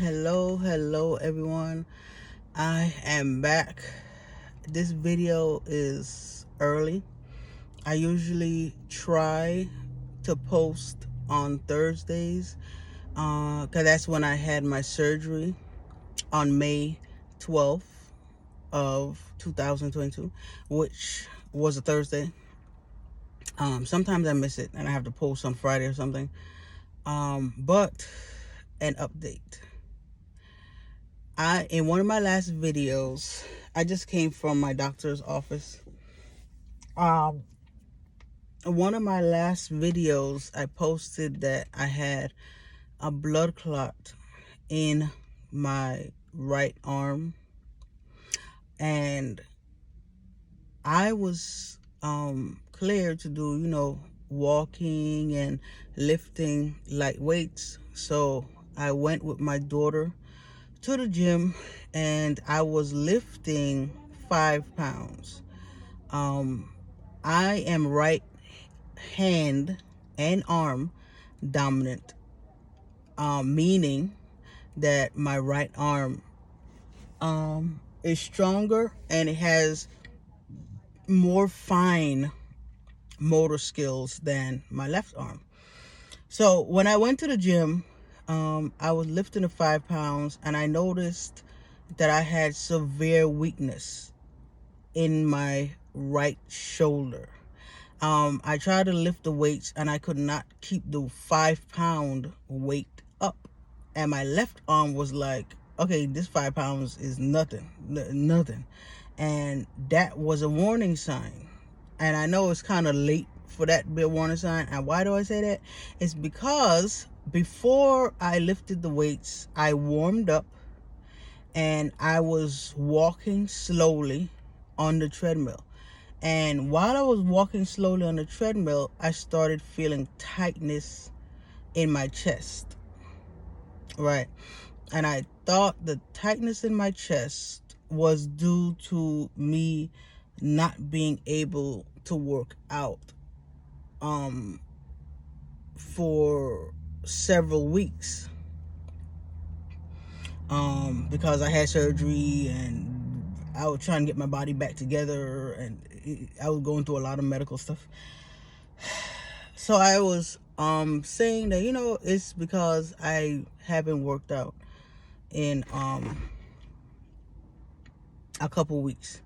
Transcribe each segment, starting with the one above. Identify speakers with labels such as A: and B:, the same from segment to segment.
A: Hello everyone. I am back. This video is early. I usually try to post on Thursdays because that's when I had my surgery on May 12th of 2022, which was a Thursday. Sometimes I miss it and I have to post on Friday or something. But an update. In one of my last videos, I just came from my doctor's office. One of my last videos, I posted that I had a blood clot in my right arm, and I was cleared to do, walking and lifting light weights. So I went with my daughter to the gym and I was lifting 5 pounds. I am right hand and arm dominant, meaning that my right arm is stronger and it has more fine motor skills than my left arm. So when I went to the gym, I was lifting the 5 pounds and I noticed that I had severe weakness in my right shoulder. I tried to lift the weights and I could not keep the 5-pound weight up. And my left arm was like, okay, this 5 pounds is nothing. And that was a warning sign. And I know it's kind of late for that to be a warning sign. And why do I say that? It's because before I lifted the weights, I warmed up and I was walking slowly on the treadmill. And while I was walking slowly on the treadmill, I started feeling tightness in my chest. Right. And I thought the tightness in my chest was due to me not being able to work out for several weeks because I had surgery and I was trying to get my body back together and I was going through a lot of medical stuff. So I was saying that it's because I haven't worked out in a couple weeks.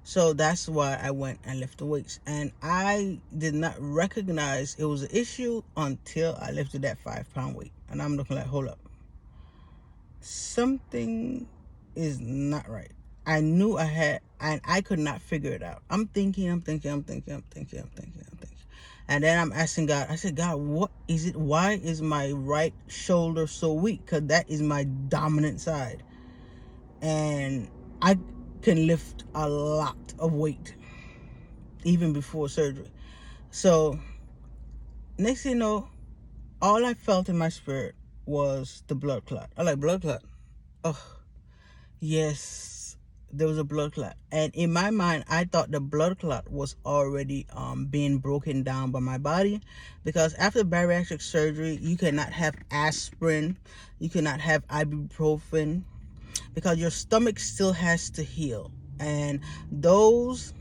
A: So that's why I went and lifted weights. And I did not recognize it was an issue until I lifted that 5-pound weight. And I'm looking like, hold up. Something is not right. I knew I had, and I could not figure it out. I'm thinking. And then I'm asking God, I said, God, what is it? Why is my right shoulder so weak? Because that is my dominant side. And I can lift a lot of weight even before surgery. So next thing you know, all I felt in my spirit was the blood clot. I like blood clot. Oh, yes, there was a blood clot. And in my mind, I thought the blood clot was already being broken down by my body, because after bariatric surgery, you cannot have aspirin, you cannot have ibuprofen, because your stomach still has to heal. And those,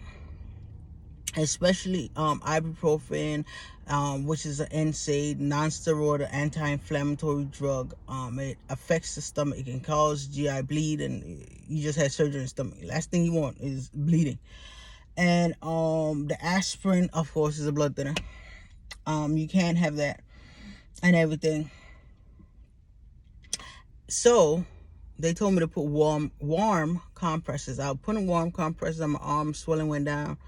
A: especially ibuprofen, which is an NSAID, non-steroidal anti-inflammatory drug, it affects the stomach. It can cause GI bleed, and you just had surgery in the stomach. Last thing you want is bleeding. And the aspirin, of course, is a blood thinner. You can't have that and everything. So they told me to put warm compresses. I put in warm compresses on my arm, swelling went down.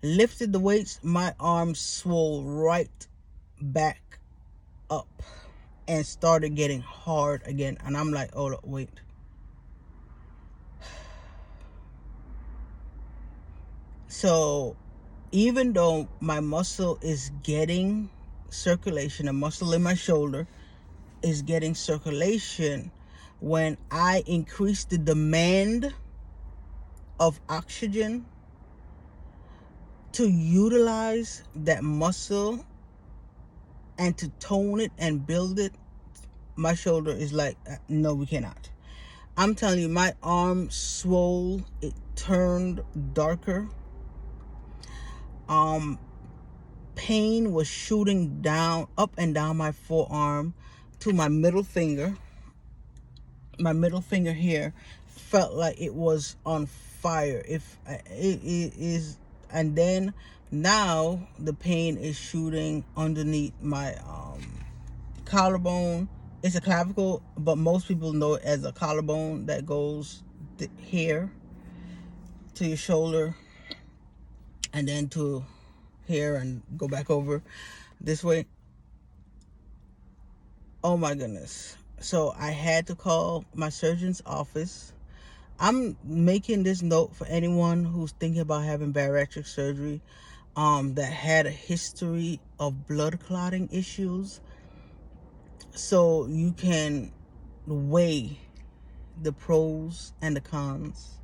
A: Lifted the weights, my arm swole right back up and started getting hard again. And I'm like, oh, wait. So even though my muscle is getting circulation, the muscle in my shoulder is getting circulation, when I increase the demand of oxygen to utilize that muscle and to tone it and build it, my shoulder is like, no, we cannot. I'm telling you, my arm swole. It turned darker. Pain was shooting down, up and down my forearm to my middle finger. My middle finger here felt like it was on fire. If it is, and then now the pain is shooting underneath my collarbone. It's a clavicle, but most people know it as a collarbone that goes here to your shoulder and then to here and go back over this way. Oh my goodness. So I had to call my surgeon's office. I'm making this note for anyone who's thinking about having bariatric surgery, that had a history of blood clotting issues, so you can weigh the pros and the cons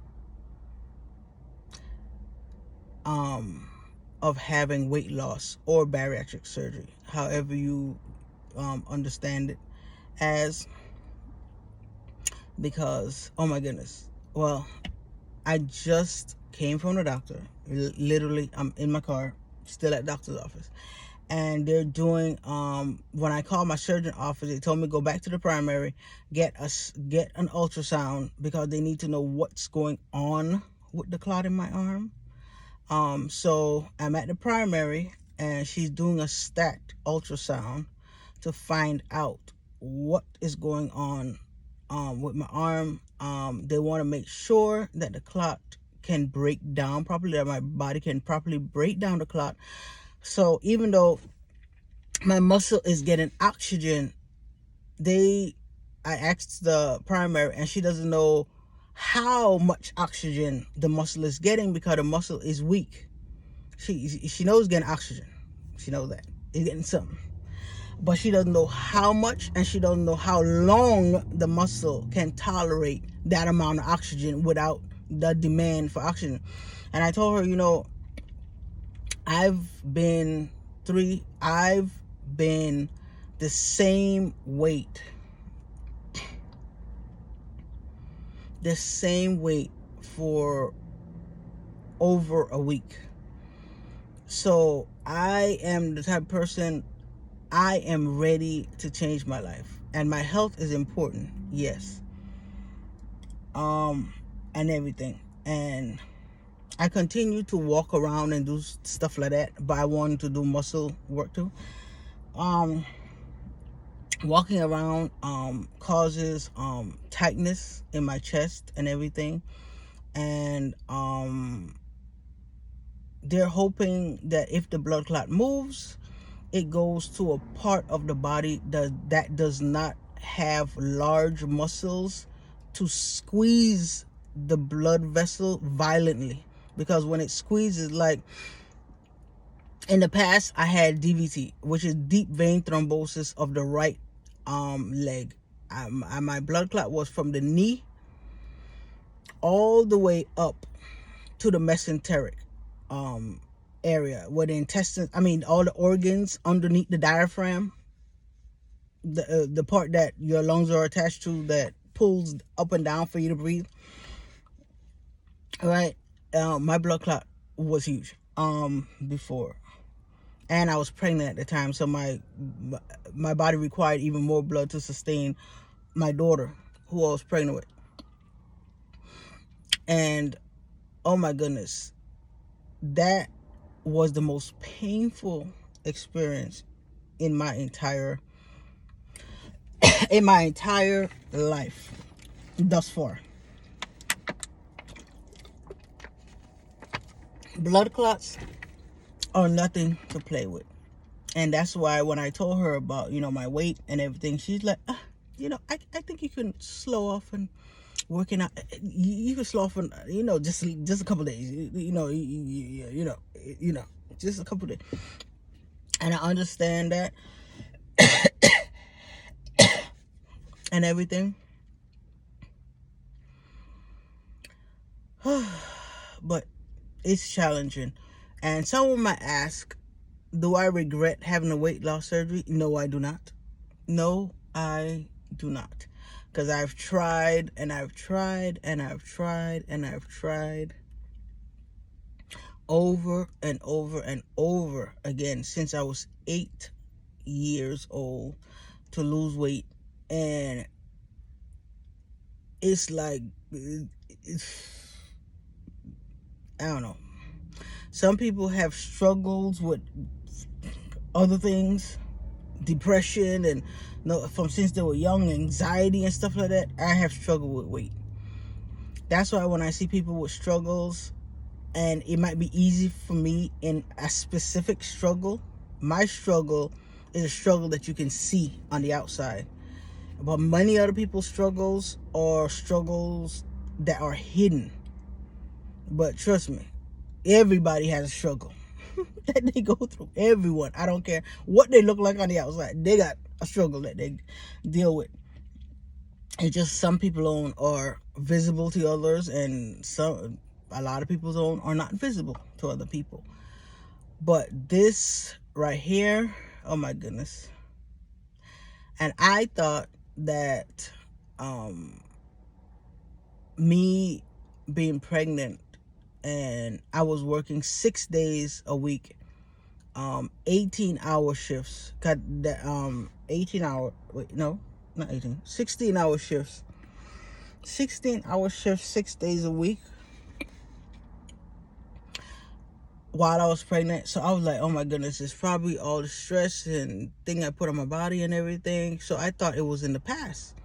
A: of having weight loss or bariatric surgery, however you understand it as. Because, oh my goodness, well, I just came from the doctor. Literally, I'm in my car, still at doctor's office, and they're doing, when I called my surgeon office, they told me go back to the primary, get an ultrasound, because they need to know what's going on with the clot in my arm. So I'm at the primary, and she's doing a stacked ultrasound to find out what is going on with my arm. They want to make sure that the clot can break down properly, that my body can properly break down the clot. So even though my muscle is getting oxygen, I asked the primary, and she doesn't know how much oxygen the muscle is getting, because the muscle is weak. She knows it's getting oxygen. She knows that it's getting something, but she doesn't know how much, and she doesn't know how long the muscle can tolerate that amount of oxygen without the demand for oxygen. And I told her, I've been the same weight for over a week. So I am the type of person, I am ready to change my life, and my health is important, yes, and everything. And I continue to walk around and do stuff like that, but I wanted to do muscle work too. Walking around causes tightness in my chest and everything, and they're hoping that if the blood clot moves, it goes to a part of the body that does not have large muscles to squeeze the blood vessel violently. Because when it squeezes, like in the past, I had DVT, which is deep vein thrombosis of the right leg. My blood clot was from the knee all the way up to the mesenteric area, where the intestines, all the organs underneath the diaphragm, the part that your lungs are attached to, that pulls up and down for you to breathe. All right, my blood clot was huge before, and I was pregnant at the time, so my body required even more blood to sustain my daughter, who I was pregnant with. And oh my goodness, that was the most painful experience in my entire life thus far. Blood clots are nothing to play with. And that's why when I told her about, my weight and everything, she's like, I think you can slow off and working out. You can slow off and, just a couple of days, just a couple of days. And I understand that and everything. But it's challenging. And someone might ask, do I regret having a weight loss surgery? No, I do not. No, I Do not. Because I've tried and I've tried and I've tried and I've tried over and over and over again since I was 8 years old to lose weight. And it's like, I don't know. Some people have struggles with other things, depression, and from since they were young, anxiety and stuff like that. I have struggled with weight. That's why when I see people with struggles, and it might be easy for me in a specific struggle, my struggle is a struggle that you can see on the outside. But many other people's struggles are struggles that are hidden. But trust me, everybody has a struggle that they go through. Everyone. I don't care what they look like on the outside. They got a struggle that they deal with. It's just some people's own are visible to others, and a lot of people's own are not visible to other people. But this right here, oh my goodness. And I thought that me being pregnant, and I was working 6 days a week, 18-hour shifts. Got that 18-hour, wait, no, not 18, 16-hour shifts. 16-hour shifts 6 days a week while I was pregnant. So I was like, oh my goodness, it's probably all the stress and thing I put on my body and everything. So I thought it was in the past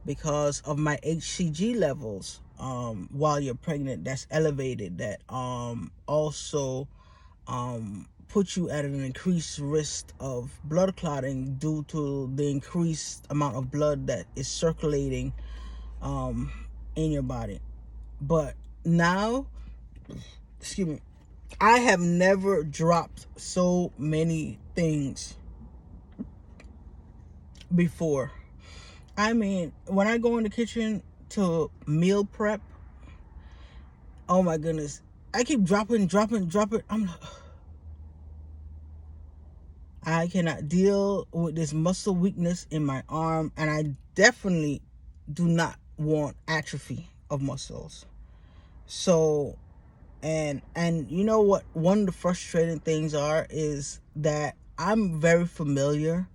A: because of my HCG levels while you're pregnant that's elevated, that also put you at an increased risk of blood clotting due to the increased amount of blood that is circulating in your body. But now, excuse me, I have never dropped so many things before. I mean, when I go in the kitchen to meal prep, oh my goodness, I keep dropping. I'm like, I cannot deal with this muscle weakness in my arm, and I definitely do not want atrophy of muscles. So, and you know what one of the frustrating things is that I'm very familiar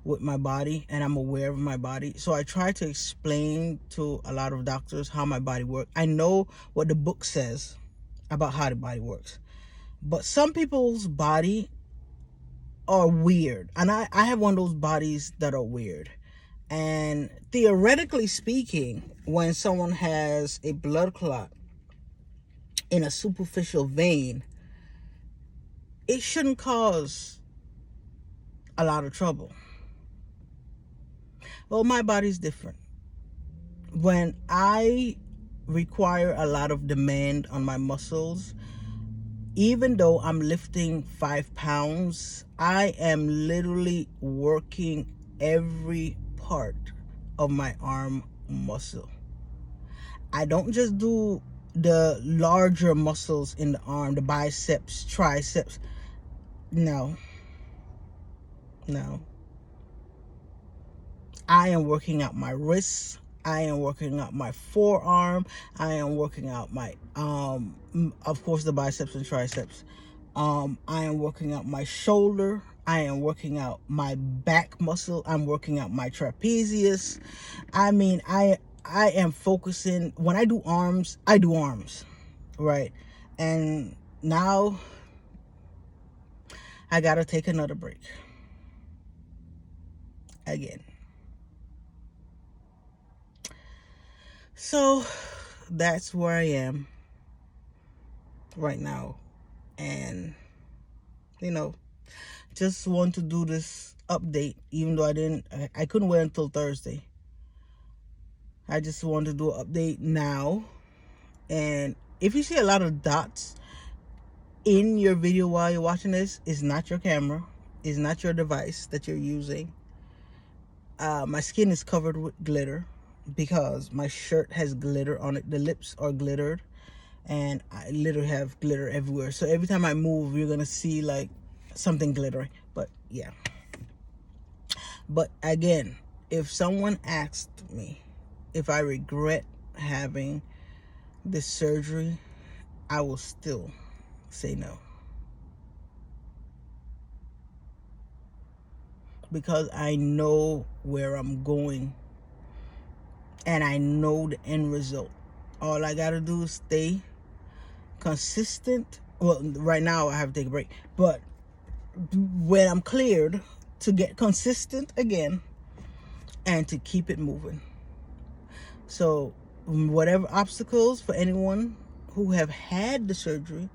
A: with my body and I'm aware of my body. So I try to explain to a lot of doctors how my body works. I know what the book says about how the body works. But some people's body are weird. And I have one of those bodies that are weird. And theoretically speaking, when someone has a blood clot in a superficial vein, it shouldn't cause a lot of trouble. Well, my body's different. When I require a lot of demand on my muscles, even though I'm lifting 5 pounds, I am literally working every part of my arm muscle. I don't just do the larger muscles in the arm, the biceps, triceps. No. I am working out my wrists. I am working out my forearm. I am working out my, of course, the biceps and triceps. I am working out my shoulder. I am working out my back muscle. I'm working out my trapezius. I mean, I am focusing. When I do arms, right? And now I gotta take another break again. So that's where I am right now. And, just want to do this update, even though I couldn't wait until Thursday. I just want to do an update now. And if you see a lot of dots in your video while you're watching this, it's not your camera. It's not your device that you're using. My skin is covered with glitter because my shirt has glitter on it. The lips are glittered, and I literally have glitter everywhere. So every time I move, you're gonna see like something glittering. But yeah. But again, if someone asked me if I regret having this surgery, I will still say no. Because I know where I'm going and I know the end result. All I gotta do is stay consistent. Well, right now I have to take a break, but when I'm cleared, to get consistent again and to keep it moving. So whatever obstacles for anyone who have had the surgery,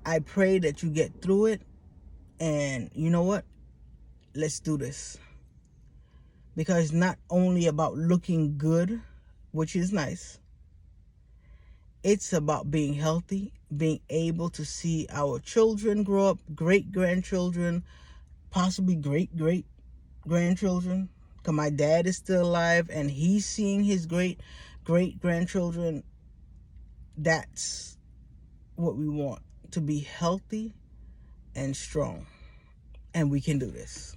A: I pray that you get through it. And you know what? Let's do this. Because it's not only about looking good, which is nice. It's about being healthy, being able to see our children grow up, great-grandchildren, possibly great-great-grandchildren. Because my dad is still alive and he's seeing his great-great-grandchildren. That's what we want, to be healthy and strong. And we can do this.